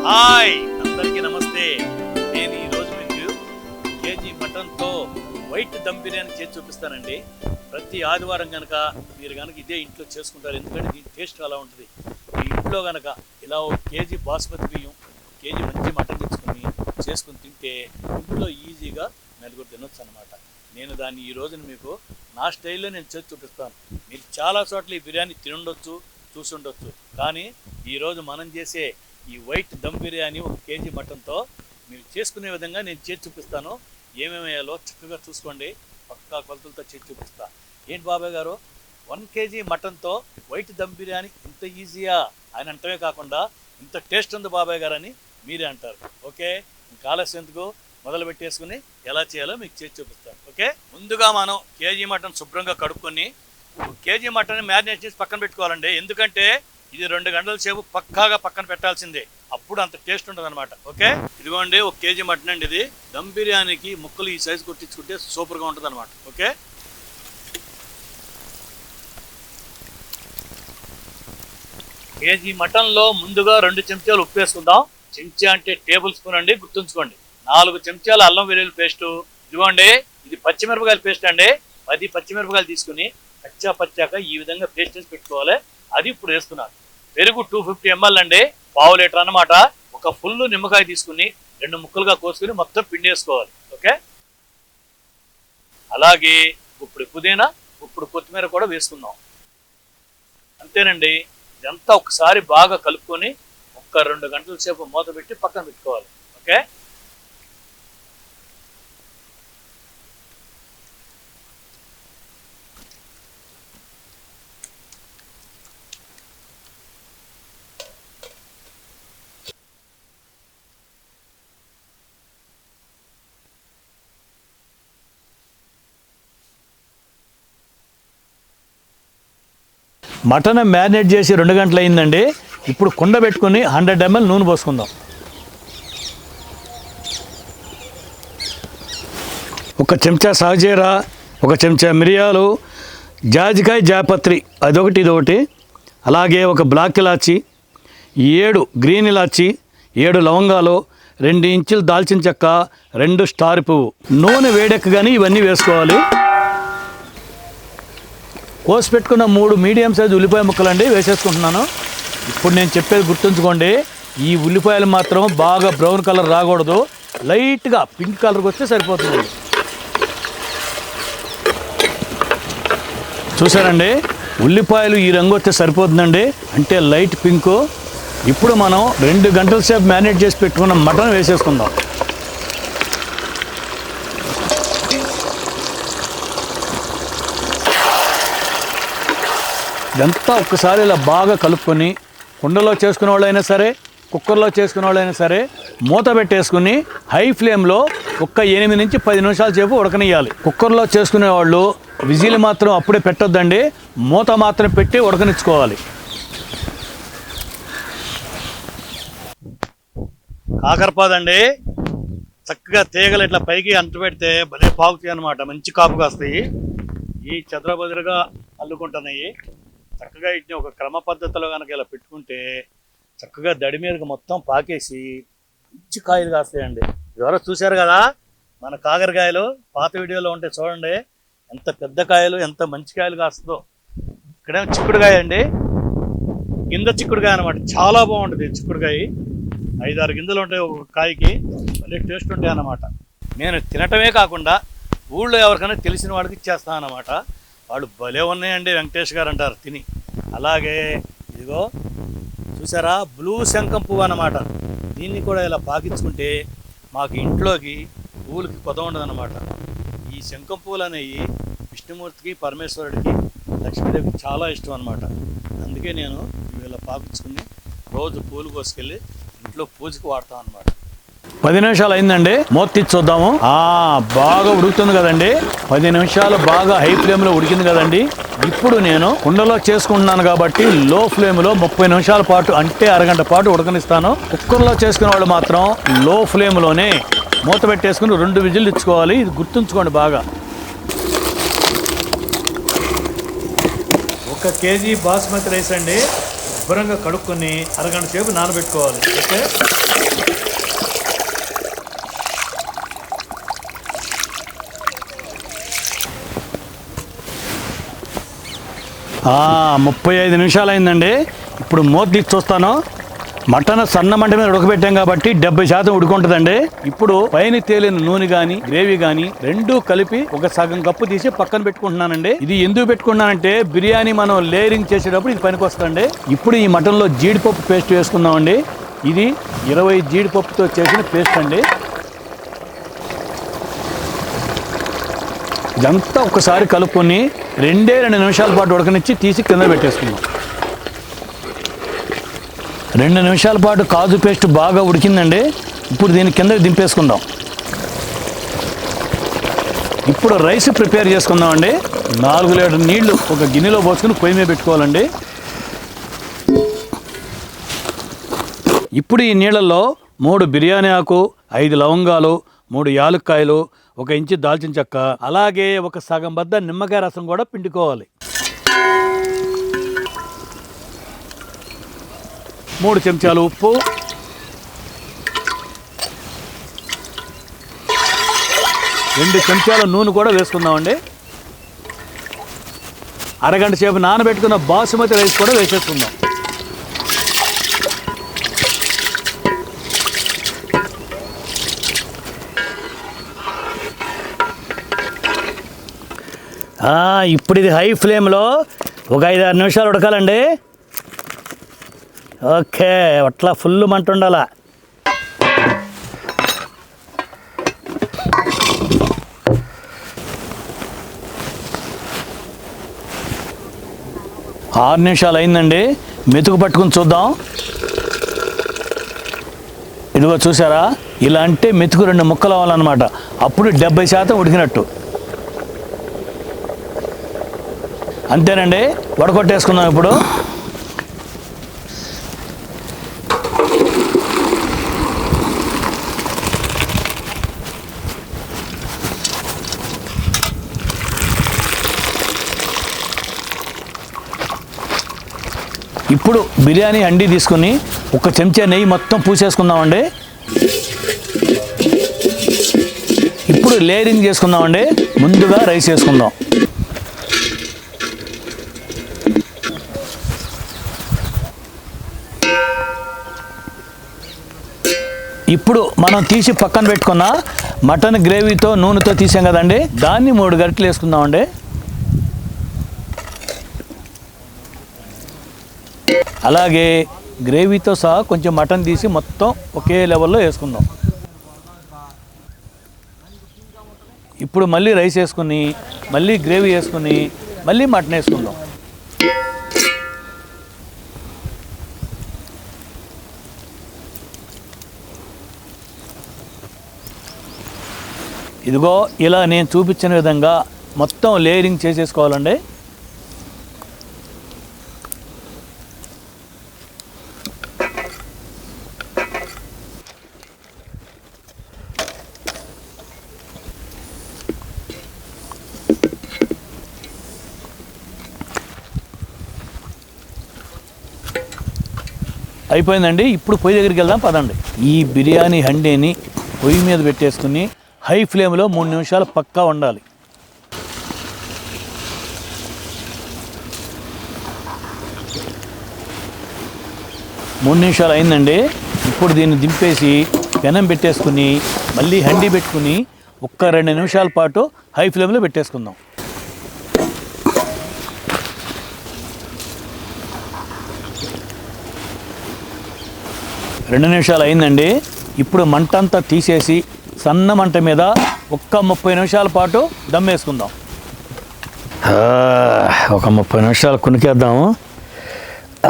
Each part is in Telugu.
హాయ్ అందరికీ నమస్తే. నేను ఈరోజు మీకు కేజీ మటన్తో వైట్ దమ్ బిర్యానీ చేసి చూపిస్తానండి. ప్రతి ఆదివారం కనుక మీరు కనుక ఇదే ఇంట్లో చేసుకుంటారు, ఎందుకంటే దీని టేస్ట్ అలా ఉంటుంది. ఈ ఇంట్లో కనుక ఇలా ఒక కేజీ బాస్మతి బియ్యం, కేజీ మంచి మటన్ చేసుకుని తింటే ఇంట్లో ఈజీగా నలుగురు తినొచ్చు అనమాట. నేను దాన్ని ఈ రోజున మీకు నా స్టైల్లో నేను చేసి చూపిస్తాను. మీరు చాలా చోట్ల ఈ బిర్యానీ తినుండొచ్చు, చూసుండొచ్చు, కానీ ఈరోజు మనం చేసే ఈ వైట్ దమ్ బిర్యానీ ఒక కేజీ మటన్తో మీరు చేసుకునే విధంగా నేను చేసి చూపిస్తాను. ఏమేమి వేయాలో చక్కగా చూసుకోండి, పక్కా కొలతలతో చేసి చూపిస్తా. ఏంటి బాబాయ్ గారు, 1 కేజీ మటన్తో వైట్ దమ్ బిర్యానీ ఇంత ఈజీయా అని అంటమే కాకుండా ఇంత టేస్ట్ ఉంది బాబాయ్ గారు అని మీరే అంటారు. ఓకే, ఇంకా ఆలస్యం ఎందుకు, మొదలు పెట్టేసుకుని ఎలా చేయాలో మీకు చేసి చూపిస్తాను. ఓకే, ముందుగా మనం కేజీ మటన్ శుభ్రంగా కడుక్కొని కేజీ మటన్ మ్యారినేట్ చేసి పక్కన పెట్టుకోవాలండి. ఎందుకంటే ఇది 2 గంటల సేపు పక్కాగా పక్కన పెట్టాల్సిందే, అప్పుడు అంత టేస్ట్ ఉంటుంది అనమాట. ఓకే, ఇదిగోండి 1 కేజీ మటన్ అండి. ఇది దమ్ బిర్యానీకి ముక్కలు ఈ సైజు కొట్టించుకుంటే సూపర్గా ఉంటుంది అనమాట. ఓకే, కేజీ మటన్లో ముందుగా 2 చెంచాలు ఉప్పు వేసుకుందాం. చెంచా అంటే టేబుల్ స్పూన్ అండి, గుర్తుంచుకోండి. 4 చెంచాల అల్లం వెల్లుల్లి పేస్టు. ఇదిగోండి ఇది పచ్చిమిరపకాయల పేస్ట్ అండి. 10 పచ్చిమిరపకాయలు తీసుకుని పచ్చాక ఈ విధంగా పేస్ట్ చేసి పెట్టుకోవాలి. అది ఇప్పుడు వేస్తున్నాను. పెరుగు 250 ml అండి, 1/2 లీటర్ అన్నమాట. ఒక ఫుల్ నిమ్మకాయ తీసుకుని 2 ముక్కలుగా కోసుకుని మొత్తం పిండి వేసుకోవాలి. ఓకే, అలాగే ఇప్పుడు పుదీనా, ఇప్పుడు కొత్తిమీర కూడా వేసుకుందాం. అంతేనండి, ఇదంతా ఒకసారి బాగా కలుపుకొని 1-2 గంటల సేపు మూత పెట్టి పక్కన పెట్టుకోవాలి. ఓకే, మటన్ మ్యారినేట్ చేసి 2 గంటలు అయిందండి. ఇప్పుడు కుండ పెట్టుకుని 100 ml నూనె పోసుకుందాం. 1 చెంచా సాజీరా, 1 చెంచా మిరియాలు, జాజికాయ జాపత్రి అదొకటి ఇదొకటి, అలాగే 1 బ్లాక్ ఇలాచి, 7 గ్రీన్ ఇలాచి, 7 లవంగాలు, 2 ఇంచులు దాల్చిన చెక్క, 2 స్టార్ పువ్వు. నూనె వేడెక్కగానే ఇవన్నీ వేసుకోవాలి. కోసి పెట్టుకున్న 3 మీడియం సైజు ఉల్లిపాయ ముక్కలండి వేసేసుకుంటున్నాను. ఇప్పుడు నేను చెప్పేది గుర్తుంచుకోండి, ఈ ఉల్లిపాయలు మాత్రం బాగా బ్రౌన్ కలర్ రాకూడదు, లైట్గా పింక్ కలర్కి వస్తే సరిపోతుంది. చూసారండి, ఉల్లిపాయలు ఈ రంగు వస్తే సరిపోతుందండి, అంటే లైట్ పింకు. ఇప్పుడు మనం 2 గంటల సేపు మ్యారినేట్ చేసి పెట్టుకున్న మటన్ వేసేసుకుందాం. ఇదంతా ఒక్కసారి ఇలా బాగా కలుపుకొని కుండలో చేసుకునే వాళ్ళైనా సరే, కుక్కర్లో చేసుకునే వాళ్ళైనా సరే మూత పెట్టేసుకుని హై ఫ్లేమ్లో 8 నుంచి 10 నిమిషాల సేపు ఉడకనియాలి. కుక్కర్లో చేసుకునే వాళ్ళు విజిల్ మాత్రం అప్పుడే పెట్టొద్దండి, మూత మాత్రం పెట్టి ఉడకనిచ్చుకోవాలి. కాకరపాదండి, చక్కగా తీగలు ఇట్లా పైకి అంటు పెడితే భలే పాకుతాయి అన్నమాట, మంచి కాపు కాస్తాయి. ఈ చెదరబదురుగా అల్లుకుంటున్నాయి. చక్కగా వీటిని ఒక క్రమ పద్ధతిలో కనుక ఇలా పెట్టుకుంటే చక్కగా దడి మీదకి మొత్తం పాకేసి మంచి కాయలు కాస్తాయండి. ఎవరో చూశారు కదా మన కాకరకాయలు, పాత వీడియోలో ఉంటే చూడండి ఎంత పెద్ద కాయలు, ఎంత మంచి కాయలు కాస్తుందో. ఇక్కడేమో చిక్కుడుకాయ అండి, గింజ చిక్కుడుకాయ అనమాట, చాలా బాగుంటుంది చిక్కుడుకాయ. 5-6 గింజలు ఉంటాయి ఒక కాయకి, మళ్ళీ టేస్ట్ ఉంటాయి అన్నమాట. నేను తినటమే కాకుండా ఊళ్ళో ఎవరికైనా తెలిసిన వాళ్ళకి ఇచ్చేస్తాను అన్నమాట. వాళ్ళు భలే ఉన్నాయండి వెంకటేష్ గారు అంటారు తిని. అలాగే ఇదిగో చూసారా, బ్లూ శంఖం పువ్వు అన్నమాట. దీన్ని కూడా ఇలా పాకించుకుంటే మాకు ఇంట్లోకి పువ్వులకి కొద ఉండదన్నమాట. ఈ శంఖం పువ్వులు అనేవి విష్ణుమూర్తికి, పరమేశ్వరుడికి, లక్ష్మీదేవికి చాలా ఇష్టం అనమాట. అందుకే నేను ఇలా పాకించుకుని రోజు పూలు కోసుకెళ్ళి ఇంట్లో పూజకి వాడతాం అనమాట. 10 నిమిషాలు అయిందండి, మూత తీసి చూద్దాము. బాగా ఉడుకుతుంది కదండి, 10 నిమిషాలు బాగా హై ఫ్లేమ్లో ఉడికింది కదండి. ఇప్పుడు నేను కుండలో చేసుకుంటున్నాను కాబట్టి లో ఫ్లేమ్లో 30 నిమిషాల పాటు, అంటే అరగంట పాటు ఉడకనిస్తాను. కుక్కర్లో చేసుకునే వాళ్ళు మాత్రం లో ఫ్లేమ్లోనే మూత పెట్టేసుకుని 2 విజిల్లు ఇచ్చుకోవాలి. ఇది గుర్తుంచుకోండి బాగా. 1 కేజీ బాస్మతి రైస్ అండి, శుభ్రంగా కడుక్కొని అరగంట సేపు నానబెట్టుకోవాలి. ఓకే, 35 నిమిషాలు అయిందండి. ఇప్పుడు మూత తీసి చూస్తాను. మటన్ సన్న మంట మీద ఉడకబెట్టాం కాబట్టి 70% ఉడుకుంటుందండి. ఇప్పుడు పైన తేలిన నూనె గాని గ్రేవీ గాని రెండూ కలిపి ఒక సగం కప్పు తీసి పక్కన పెట్టుకుంటున్నానండి. ఇది ఎందుకు పెట్టుకున్నానంటే బిర్యానీ మనం లేయరింగ్ చేసేటప్పుడు ఇది పనికి వస్తుందండి. ఇప్పుడు ఈ మటన్ లో జీడిపప్పు పేస్ట్ వేసుకుందామండి. ఇది 20 జీడిపప్పుతో చేసిన పేస్ట్ అండి. ఇదంతా ఒకసారి కలుపుకొని 2 నిమిషాల పాటు ఉడకనిచ్చి తీసి కింద పెట్టేసుకుందాం. 2 నిమిషాల పాటు కాజు పేస్ట్ బాగా ఉడికిందండి. ఇప్పుడు దీన్ని కిందకి దింపేసుకుందాం. ఇప్పుడు రైస్ ప్రిపేర్ చేసుకుందామండి. 4 లీటర్ నీళ్లు ఒక గిన్నెలో పోసుకుని పొయ్యి మీద పెట్టుకోవాలండి. ఇప్పుడు ఈ నీళ్ళల్లో 3 బిర్యానీ ఆకు, 5 లవంగాలు, 3 యాలక్కాయలు, 1 ఇంచు దాల్చిన చెక్క, అలాగే ఒక సగం బద్ద నిమ్మకాయ రసం కూడా పిండుకోవాలి. 3 చెంచాలు ఉప్పు, 2 చెంచాల నూనె కూడా వేసుకుందామండి. అరగంట సేపు నానబెట్టుకున్న బాసుమతి రైస్ కూడా వేసేసుకుందాం. ఇప్పుడు ఇది హై ఫ్లేమ్లో ఒక 5-6 నిమిషాలు ఉడకాలండి. ఓకే, అట్లా ఫుల్ మంట ఉండాల. ఆరు నిమిషాలు అయిందండి. మెతుకు పట్టుకుని చూద్దాం. ఇదిగో చూసారా, ఇలా అంటే మెతుకు 2 ముక్కలు అవ్వాలన్నమాట. అప్పుడు 70% ఉడికినట్టు. అంతేనండి, వడకొట్టేసుకుందాం. ఇప్పుడు ఇప్పుడు బిర్యానీ హండీ తీసుకుని 1 చెంచా నెయ్యి మొత్తం పూసేసుకుందామండి. ఇప్పుడు లేయరింగ్ చేసుకుందామండి. ముందుగా రైస్ వేసుకుందాం. ఇప్పుడు మనం తీసి పక్కన పెట్టుకున్న మటన్ గ్రేవీతో నూనెతో తీసాం కదండి, దాన్ని 3 గరిటెలు వేసుకుందామండి. అలాగే గ్రేవీతో సహా కొంచెం మటన్ తీసి మొత్తం ఒకే లెవెల్లో వేసుకుందాం. ఇప్పుడు మళ్ళీ రైస్ వేసుకుని, మళ్ళీ గ్రేవీ వేసుకుని, మళ్ళీ మటన్ వేసుకుందాం. ఇదిగో ఇలా నేను చూపించిన విధంగా మొత్తం లేయరింగ్ చేసేసుకోవాలండి. అయిపోయిందండి. ఇప్పుడు పొయ్యి దగ్గరికి వెళ్దాం పదండి. ఈ బిర్యానీ హండీని పొయ్యి మీద పెట్టేసుకుని హై ఫ్లేమ్లో 3 నిమిషాలు పక్కా ఉండాలి. మూడు నిమిషాలు అయిందండి. ఇప్పుడు దీన్ని దింపేసి పెనం పెట్టేసుకుని మళ్ళీ హండీ పెట్టుకుని 1-2 నిమిషాల పాటు హై ఫ్లేమ్లో పెట్టేసుకుందాం. రెండు నిమిషాలు అయిందండి. ఇప్పుడు మంట అంతా తీసేసి సన్న మంట మీద 30 నిమిషాల పాటు దమ్ వేసుకుందాం. ఒక 30 నిమిషాలు కునికేద్దాము.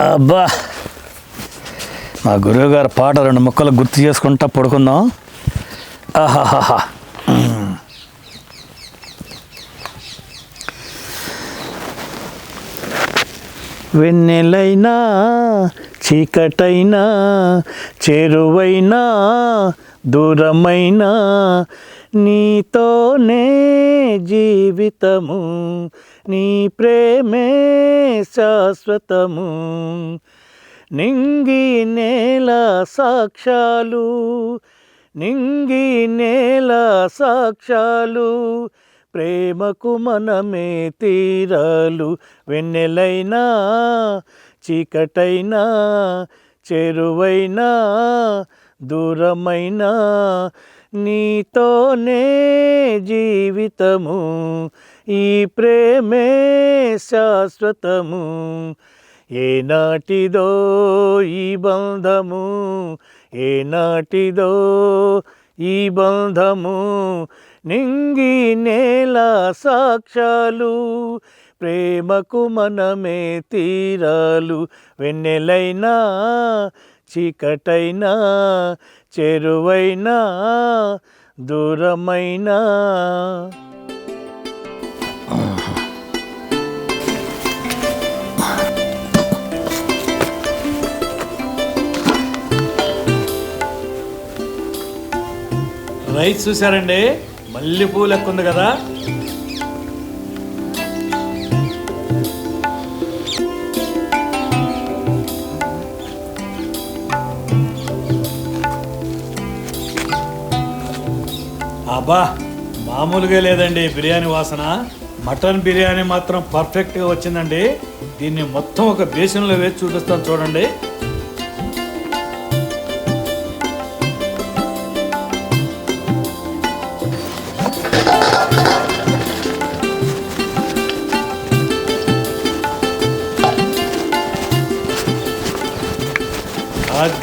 అబ్బా, మా గురువు గారి పాట 2 ముక్కలు గుర్తు చేసుకుంటా పడుకుందాం. ఆహాహా, వెన్నెలైనా చీకటైనా చెరువైనా దూరమైనా నీతోనే జీవితము, నీ ప్రేమే శాశ్వతము. నింగి నేల సాక్ష్యాలు, నింగి నేల సాక్ష్యాలు, ప్రేమకు మనమే తీరాలు, వెన్నెలైనా చీకటైనా చెరువైనా దూరమైనా నీతోనే జీవితము, ఈ ప్రేమే శాశ్వతము. ఏనాటిదో ఈ బంధము, ఏనాటిదో ఈ బంధము, నింగి నేల సాక్ష్యాలు, ప్రేమకు మనమే తీరాలు, వెన్నెలైనా చీకటైనా చెరువైనా దూరమైనా. రైస్ చూసారండి, మల్లెపూ లెక్క ఉంది కదా. అబ్బా, మామూలుగా లేదండి బిర్యానీ వాసన. మటన్ బిర్యానీ మాత్రం పర్ఫెక్ట్గా వచ్చిందండి. దీన్ని మొత్తం ఒక బేసిన్లో వేసి చూపిస్తాను చూడండి.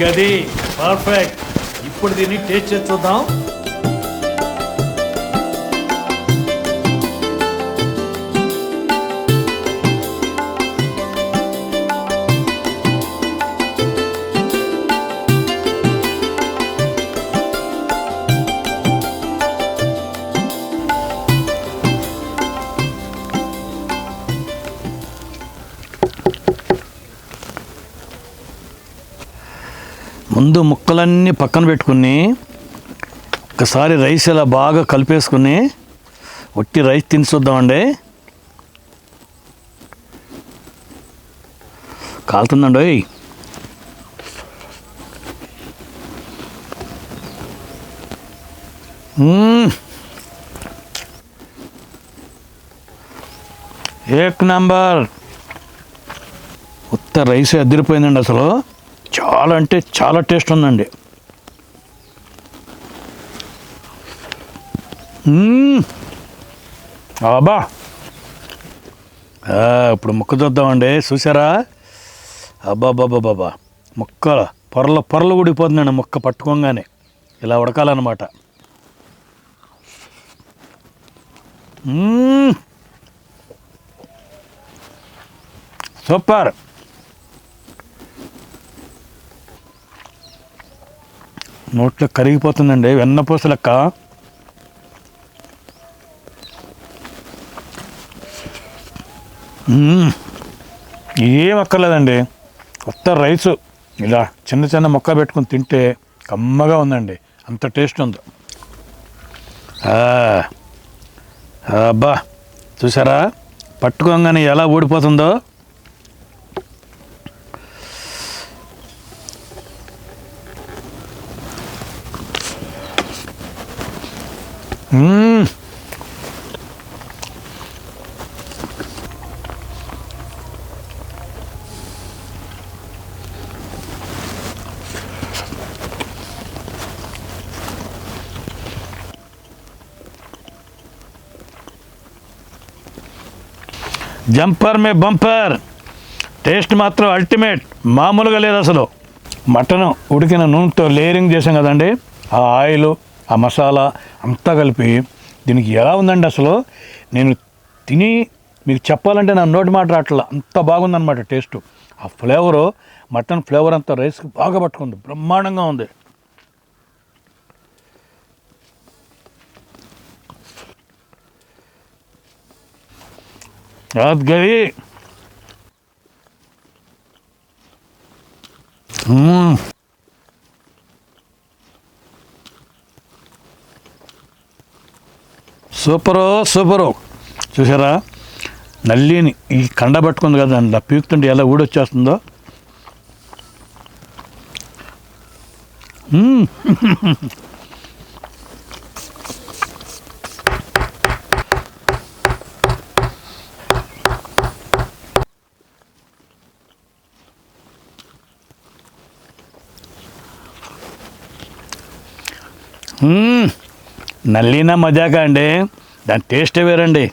గది పర్ఫెక్ట్. ఇప్పుడు దీన్ని టేస్ట్ చేసి చూద్దాం. ముందు ముక్కలన్నీ పక్కన పెట్టుకుని ఒకసారి రైస్ ఇలా బాగా కలిపేసుకుని ఒట్టి రైస్ తిని చూద్దామండి. కాలుతుందండి. ఏక్ నంబర్. ఉత్త రైస్ అదిరిపోయిందండి. అసలు చాలా అంటే చాలా టేస్ట్ ఉందండి. అబ్బా, ఇప్పుడు ముక్క చూద్దామండి. చూసారా? అబ్బాబ్బాబ్బాబ్బా, ముక్కలు పొరలు పొరలు ఉడిపోతుందండి. ముక్క పట్టుకోగానే ఇలా ఉడకాలన్నమాట. సూపర్. నోట్లో కరిగిపోతుందండి, వెన్నపూస లెక్క. ఏం అక్కర్లేదండి, కొత్త రైసు ఇలా చిన్న చిన్న ముక్క పెట్టుకుని తింటే కమ్మగా ఉందండి. అంత టేస్ట్ ఉంది. అబ్బా, చూసారా? పట్టుకోగానే ఎలా ఊడిపోతుందో. జంపర్ మే బంపర్. టేస్ట్ మాత్రం అల్టిమేట్, మామూలుగా లేదు అసలు. మటన్ ఉడికిన నూనెతో లేయరింగ్ చేసాం కదండి, ఆ ఆయిల్ ఆ మసాలా అంతా కలిపి దీనికి ఎలా ఉందండి అసలు. నేను తిని మీకు చెప్పాలంటే నా నోటి మాట రావట్లా, అంత బాగుందన్నమాట టేస్ట్. ఆ ఫ్లేవరు, మటన్ ఫ్లేవర్ అంతా రైస్కి బాగా పట్టుకుంది, బ్రహ్మాండంగా ఉంది. గది సూపరు సూపరు. చూసారా? నల్లిని ఈ కండ పట్టుకుంది కదా, దాన్ని పీకుతుంటే ఎలా ఊడొచ్చేస్తుందో. నల్లినా మజాక అండి, దాని టేస్టే వేరండి.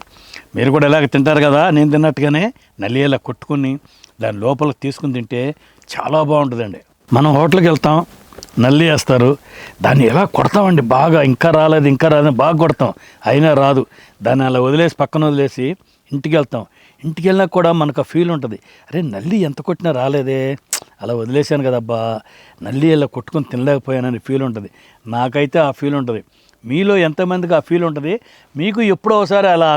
మీరు కూడా ఇలాగ తింటారు కదా, నేను తిన్నట్టుగానే నల్లి ఇలా కొట్టుకుని దాని లోపలికి తీసుకుని తింటే చాలా బాగుంటుందండి. మనం హోటల్కి వెళ్తాం, నల్లి వేస్తారు, దాన్ని ఎలా కొడతామండి బాగా, ఇంకా రాలేదు బాగా కొడతాం, అయినా రాదు. దాన్ని అలా వదిలేసి పక్కన వదిలేసి ఇంటికి వెళ్తాం. ఇంటికి వెళ్ళినా కూడా మనకు ఆ ఫీల్ ఉంటుంది, అరే నల్లి ఎంత కొట్టినా రాలేదే, అలా వదిలేశాను కదబ్బా, నల్లి ఇలా కొట్టుకొని తినలేకపోయానని ఫీల్ ఉంటుంది. నాకైతే ఆ ఫీల్ ఉంటుంది. మీలో ఎంతమందికి ఆ ఫీల్ ఉంటుంది? మీకు ఎప్పుడో ఒకసారి అలా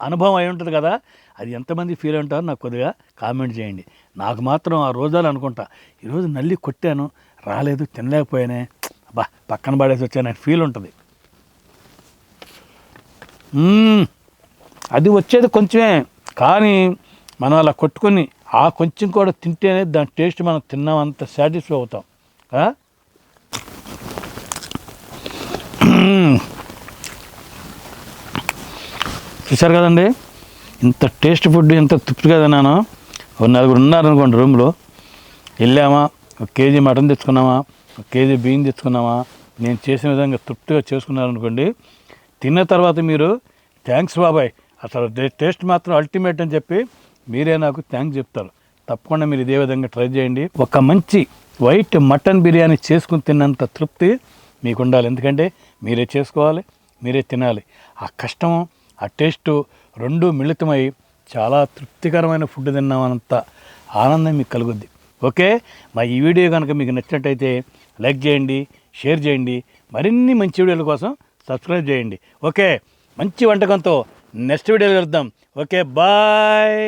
అనుభవం అయి ఉంటుంది కదా, అది ఎంతమంది ఫీల్ ఉంటారో నాకు కొద్దిగా కామెంట్ చేయండి. నాకు మాత్రం ఆ రోజాలు అనుకుంటా, ఈరోజు నల్లి కొట్టాను రాలేదు, తినలేకపోయానే, అబ్బా పక్కన పడేసి వచ్చాను ఫీల్ ఉంటుంది. అది వచ్చేది కొంచెమే, కానీ మనం అలా కొట్టుకొని ఆ కొంచెం కూడా తింటేనే దాని టేస్ట్ మనం తిన్నామంత సాటిస్ఫై అవుతాం. చూశారు కదండి, ఇంత టేస్ట్ ఫుడ్, ఇంత తృప్తిగా తిన్నాను. ఒక 4 ఉన్నారనుకోండి రూమ్లో, వెళ్ళామా 1 కేజీ మటన్ తెచ్చుకున్నామా, 1 కేజీ బియ్యం తెచ్చుకున్నామా, నేను చేసిన విధంగా తృప్తిగా చేసుకున్నారనుకోండి, తిన్న తర్వాత మీరు థ్యాంక్స్ బాబాయ్, అసలు టేస్ట్ మాత్రం అల్టిమేట్ అని చెప్పి మీరే నాకు థ్యాంక్స్ చెప్తారు. తప్పకుండా మీరు ఇదే విధంగా ట్రై చేయండి. ఒక మంచి వైట్ మటన్ బిర్యానీ చేసుకుని తిన్నంత తృప్తి మీకు ఉండాలి. ఎందుకంటే మీరే చేసుకోవాలి, మీరే తినాలి. ఆ కష్టం, ఆ టేస్టు రెండూ మిళితమై చాలా తృప్తికరమైన ఫుడ్ తిన్నామన్నంత ఆనందం మీకు కలుగుద్ది. ఓకే, మా ఈ వీడియో కనుక మీకు నచ్చినట్టయితే లైక్ చేయండి, షేర్ చేయండి, మరిన్ని మంచి వీడియోల కోసం సబ్స్క్రైబ్ చేయండి. ఓకే, మంచి వంటకంతో నెక్స్ట్ వీడియోలో కలుద్దాం. Okay, bye.